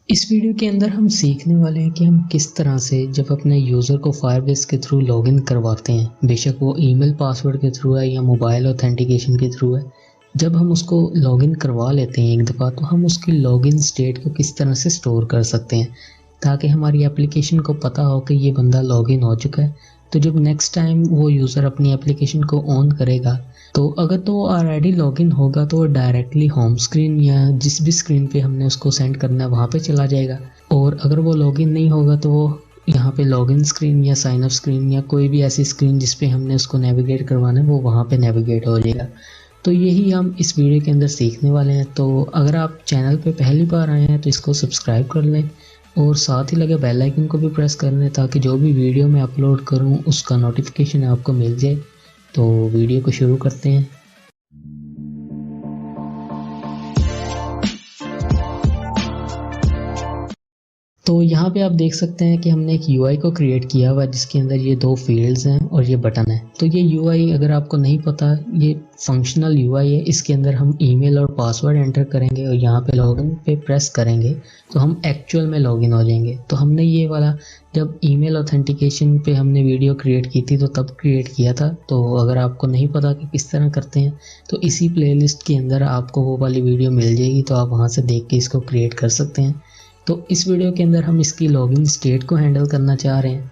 इस वीडियो के अंदर हम सीखने वाले हैं कि हम किस तरह से जब अपने यूज़र को फायरबेस के थ्रू लॉगिन करवाते हैं, बेशक वो ईमेल पासवर्ड के थ्रू है या मोबाइल ऑथेंटिकेशन के थ्रू है, जब हम उसको लॉगिन करवा लेते हैं एक दफ़ा, तो हम उसकी लॉगिन स्टेट को किस तरह से स्टोर कर सकते हैं ताकि हमारी एप्लीकेशन को पता हो कि ये बंदा लॉगिन हो चुका है। तो जब नेक्स्ट टाइम वो यूज़र अपनी एप्लीकेशन को ऑन करेगा, तो अगर तो वो ऑलरेडी लॉगिन होगा तो वो डायरेक्टली होम स्क्रीन या जिस भी स्क्रीन पे हमने उसको सेंड करना है वहाँ पे चला जाएगा। और अगर वो लॉगिन नहीं होगा तो वो यहाँ पे लॉगिन स्क्रीन या साइन अप स्क्रीन या कोई भी ऐसी स्क्रीन जिस पे हमने उसको नेविगेट करवाना है वो वहाँ पे नेविगेट हो जाएगा। तो यही हम इस वीडियो के अंदर सीखने वाले हैं। तो अगर आप चैनल पे पहली बार आए हैं तो इसको सब्सक्राइब कर लें और साथ ही लगे बेल आइकन को भी प्रेस कर लें ताकि जो भी वीडियो मैं अपलोड करूं उसका नोटिफिकेशन आपको मिल जाए। तो वीडियो को शुरू करते हैं। तो यहाँ पे आप देख सकते हैं कि हमने एक यूआई को क्रिएट किया हुआ है जिसके अंदर ये दो फील्ड्स हैं और ये बटन है। तो ये यूआई अगर आपको नहीं पता, ये फंक्शनल यूआई है। इसके अंदर हम ईमेल और पासवर्ड एंटर करेंगे और यहाँ पे लॉगिन पे प्रेस करेंगे तो हम एक्चुअल में लॉगिन हो जाएंगे। तो हमने ये वाला जब ईमेल ऑथेंटिकेशन पे हमने वीडियो क्रिएट की थी तो तब क्रिएट किया था। तो अगर आपको नहीं पता कि किस तरह करते हैं तो इसी प्लेलिस्ट के अंदर आपको वो वाली वीडियो मिल जाएगी, तो आप वहाँ से देख के इसको क्रिएट कर सकते हैं। तो इस वीडियो के अंदर हम इसकी लॉगिन स्टेट को हैंडल करना चाह रहे हैं।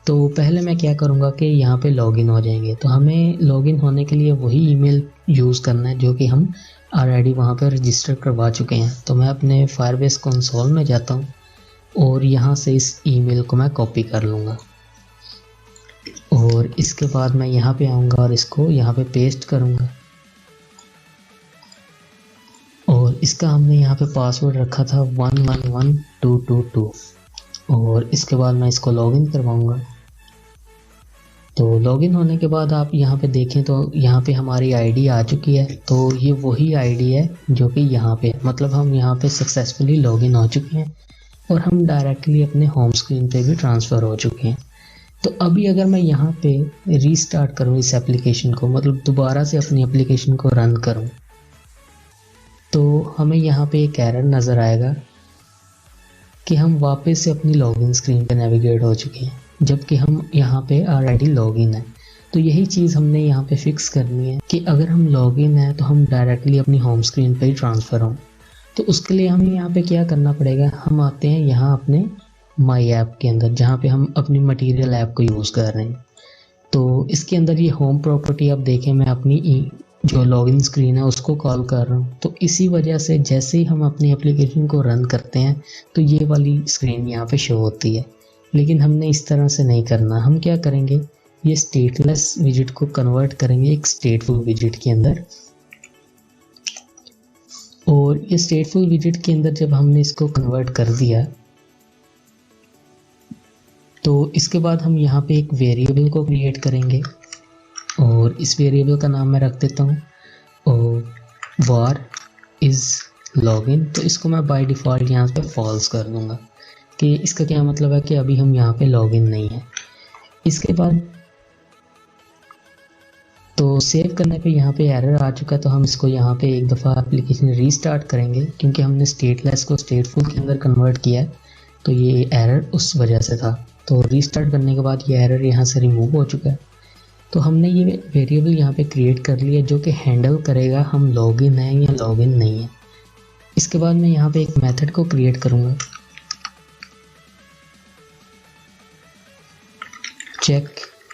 तो पहले मैं क्या करूँगा कि यहाँ पे लॉगिन हो जाएंगे। तो हमें लॉगिन होने के लिए वही ईमेल यूज़ करना है जो कि हम ऑलरेडी वहाँ पे रजिस्टर करवा चुके हैं। तो मैं अपने फायरबेस कंसोल में जाता हूँ और यहाँ से इस ईमेल को मैं कॉपी कर लूँगा और इसके बाद मैं यहाँ पे आऊँगा और इसको यहाँ पे पेस्ट करूँगा और इसका हमने यहाँ पे पासवर्ड रखा था 111222 और इसके बाद मैं इसको लॉगिन करवाऊँगा। तो लॉगिन होने के बाद आप यहाँ पे देखें तो यहाँ पे हमारी आईडी आ चुकी है। तो ये वही आईडी है जो कि यहाँ पे, मतलब हम यहाँ पे सक्सेसफुली लॉगिन हो चुके हैं और हम डायरेक्टली अपने होम स्क्रीन पे भी ट्रांसफ़र हो चुके हैं। तो अभी अगर मैं यहाँ पे रीस्टार्ट करूँ इस एप्लीकेशन को, मतलब दोबारा से अपनी एप्लीकेशन को रन करूँ, तो हमें यहाँ पे एक एरर नज़र आएगा कि हम वापस से अपनी लॉगिन स्क्रीन पे नेविगेट हो चुके हैं जबकि हम यहाँ पे ऑलरेडी लॉगिन है। तो यही चीज़ हमने यहाँ पे फिक्स करनी है कि अगर हम लॉगिन है तो हम डायरेक्टली अपनी होम स्क्रीन पे ही ट्रांसफ़र हों। तो उसके लिए हमें यहाँ पे क्या करना पड़ेगा, हम आते हैं यहाँ अपने माई ऐप के अंदर जहाँ पे हम अपनी मटीरियल ऐप को यूज़ कर रहे हैं। तो इसके अंदर ये होम प्रॉपर्टी आप देखें, मैं अपनी जो लॉगिन स्क्रीन है उसको कॉल कर रहा हूँ। तो इसी वजह से जैसे ही हम अपनी एप्लीकेशन को रन करते हैं तो ये वाली स्क्रीन यहाँ पे शो होती है। लेकिन हमने इस तरह से नहीं करना। हम क्या करेंगे, ये स्टेटलेस विजिट को कन्वर्ट करेंगे एक स्टेटफुल विजिट के अंदर। और ये स्टेटफुल विजिट के अंदर जब हमने इसको कन्वर्ट कर दिया तो इसके बाद हम यहाँ पे एक वेरिएबल को क्रिएट करेंगे और इस वेरिएबल का नाम मैं रख देता हूँ var is login। तो इसको मैं बाय डिफ़ॉल्ट यहाँ पे फॉल्स कर दूँगा कि इसका क्या मतलब है कि अभी हम यहाँ पे लॉगिन नहीं है। इसके बाद तो सेव करने पे यहाँ पे एरर आ चुका है, तो हम इसको यहाँ पे एक दफ़ा एप्लीकेशन रीस्टार्ट करेंगे क्योंकि हमने स्टेटलेस को स्टेटफुल के अंदर कन्वर्ट किया है। तो ये एरर उस वजह से था। तो रीस्टार्ट करने के बाद ये एरर यहाँ से रिमूव हो चुका है। तो हमने ये वेरिएबल यहाँ पे क्रिएट कर लिया जो कि हैंडल करेगा हम लॉगिन है या लॉगिन नहीं है। इसके बाद मैं यहाँ पे एक मेथड को क्रिएट करूँगा, चेक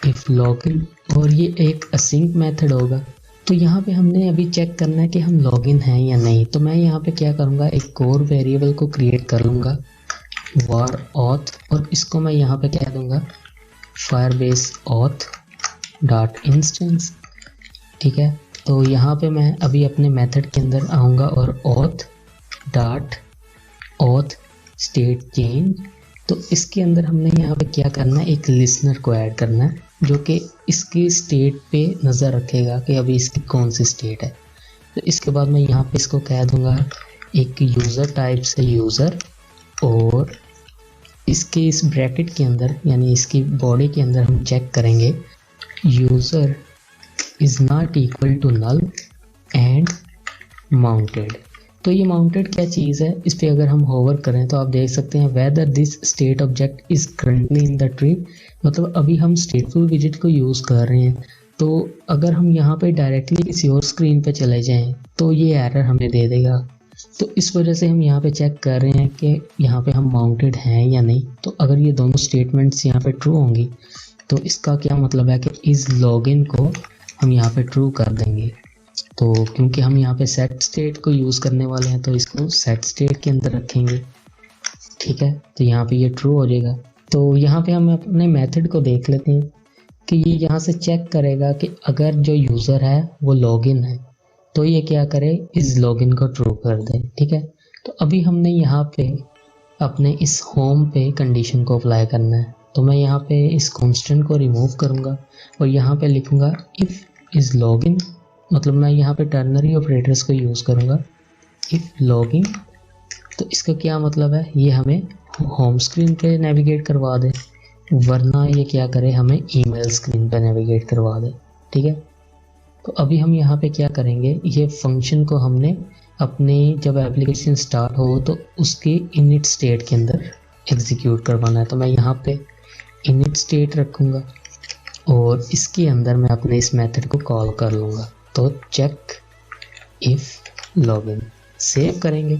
इफ लॉगिन, और ये एक असिंक मेथड होगा। तो यहाँ पे हमने अभी चेक करना है कि हम लॉगिन हैं या नहीं। तो मैं यहाँ पे क्या करूँगा, एक और वेरिएबल को क्रिएट कर लूँगा var auth, और इसको मैं यहाँ पे कह दूँगा फायरबेस auth डॉट इंस्टेंस। ठीक है। तो यहाँ पे मैं अभी अपने मेथड के अंदर आऊँगा और auth dot auth state change. तो इसके अंदर हमने यहाँ पे क्या करना है, एक लिसनर को ऐड करना है जो कि इसकी स्टेट पे नज़र रखेगा कि अभी इसकी कौन सी स्टेट है। तो इसके बाद मैं यहाँ पे इसको कह दूँगा एक यूज़र टाइप से यूज़र, और इसके इस ब्रैकेट के अंदर यानी इसकी बॉडी के अंदर हम चेक करेंगे user is not equal to null and mounted. तो ये माउंटेड क्या चीज़ है, इस पर अगर हम होवर करें तो आप देख सकते हैं whether this state object is currently in the tree, मतलब अभी हम स्टेटफुल विजिट को यूज़ कर रहे हैं। तो अगर हम यहाँ पे डायरेक्टली किसी और स्क्रीन पे चले जाएं तो ये एरर हमें दे देगा। तो इस वजह से हम यहाँ पे चेक कर रहे हैं कि यहाँ पे हम माउंटेड हैं या नहीं। तो अगर ये दोनों स्टेटमेंट्स यहाँ पे ट्रू होंगी तो इसका क्या मतलब है कि इस लॉगिन को हम यहाँ पे ट्रू कर देंगे। तो क्योंकि हम यहाँ पे सेट स्टेट को यूज़ करने वाले हैं तो इसको सेट स्टेट के अंदर रखेंगे, ठीक है। तो यहाँ पे ये ट्रू हो जाएगा। तो यहाँ पे हम अपने मेथड को देख लेते हैं कि ये यहाँ से चेक करेगा कि अगर जो यूज़र है वो लॉगिन है तो ये क्या करे, इस लॉगिन को ट्रू कर दे, ठीक है। तो अभी हमने यहाँ पे अपने इस होम पे कंडीशन को अप्लाई करना है। तो मैं यहाँ पे इस कांस्टेंट को रिमूव करूँगा और यहाँ पे लिखूँगा इफ़ इज़ लॉगिन, मतलब मैं यहाँ पे टर्नरी ऑपरेटर्स को यूज़ करूँगा, इफ़ लॉगिन। तो इसका क्या मतलब है, ये हमें होम स्क्रीन पे नेविगेट करवा दे, वरना ये क्या करे, हमें ईमेल स्क्रीन पे नेविगेट करवा दे, ठीक है। तो अभी हम यहाँ पे क्या करेंगे, ये फंक्शन को हमने अपने जब एप्लीकेशन स्टार्ट हो तो उसके इनिट स्टेट के अंदर एग्जीक्यूट करवाना है। तो मैं यहाँ पे इनिट स्टेट रखूँगा और इसके अंदर मैं अपने इस मेथड को कॉल कर लूँगा। तो चेक इफ़ लॉगिन सेव करेंगे।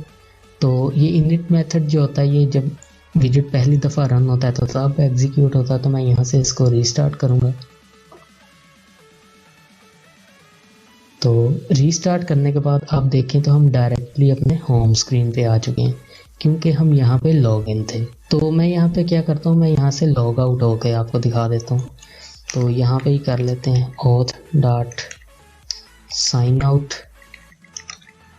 तो ये इनिट मेथड जो होता है ये जब विजिट पहली दफ़ा रन होता है तो तब एग्जीक्यूट होता है। तो मैं यहाँ से इसको रीस्टार्ट करूँगा। तो रीस्टार्ट करने के बाद आप देखें तो हम डायरेक्टली अपने होम स्क्रीन पे आ चुके हैं क्योंकि हम यहाँ पे लॉगिन थे। तो मैं यहाँ पे क्या करता हूँ, मैं यहाँ से लॉग आउट होकर आपको दिखा देता हूँ। तो यहाँ पे ही कर लेते हैं auth.sign out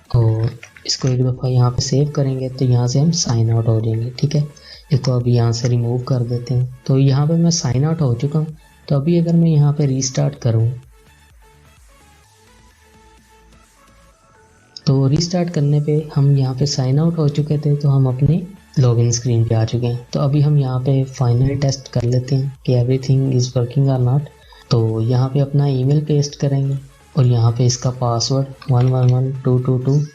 और इसको एक दफ़ा यहाँ पे सेव करेंगे तो यहाँ से हम साइन आउट हो जाएंगे, ठीक है। इसको अभी यहाँ से रिमूव कर देते हैं। तो यहाँ पे मैं साइन आउट हो चुका हूँ। तो अभी अगर मैं यहाँ पे रीस्टार्ट करूँ तो रीस्टार्ट करने पे हम यहाँ पे साइन आउट हो चुके थे, तो हम अपने लॉगिन स्क्रीन पे आ चुके हैं। तो अभी हम यहाँ पे फाइनल टेस्ट कर लेते हैं कि एवरीथिंग इज़ वर्किंग और नॉट। तो यहाँ पे अपना ईमेल पेस्ट करेंगे और यहाँ पे इसका पासवर्ड 111222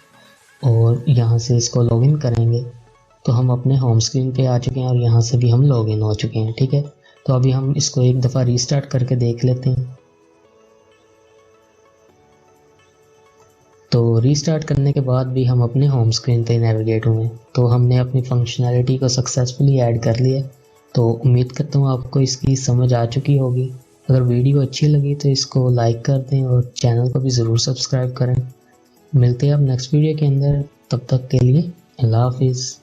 और यहाँ से इसको लॉगिन करेंगे। तो हम अपने होम स्क्रीन पे आ चुके हैं और यहाँ से भी हम लॉगिन हो चुके हैं, ठीक है। तो अभी हम इसको एक दफ़ा रीस्टार्ट करके देख लेते हैं। तो रीस्टार्ट करने के बाद भी हम अपने होम स्क्रीन पे नेविगेट हुए। तो हमने अपनी फंक्शनैलिटी को सक्सेसफुली ऐड कर लिया। तो उम्मीद करता हूँ आपको इसकी समझ आ चुकी होगी। अगर वीडियो अच्छी लगी तो इसको लाइक कर दें और चैनल को भी ज़रूर सब्सक्राइब करें। मिलते हैं अब नेक्स्ट वीडियो के अंदर, तब तक के लिए अल्लाह हाफिज़।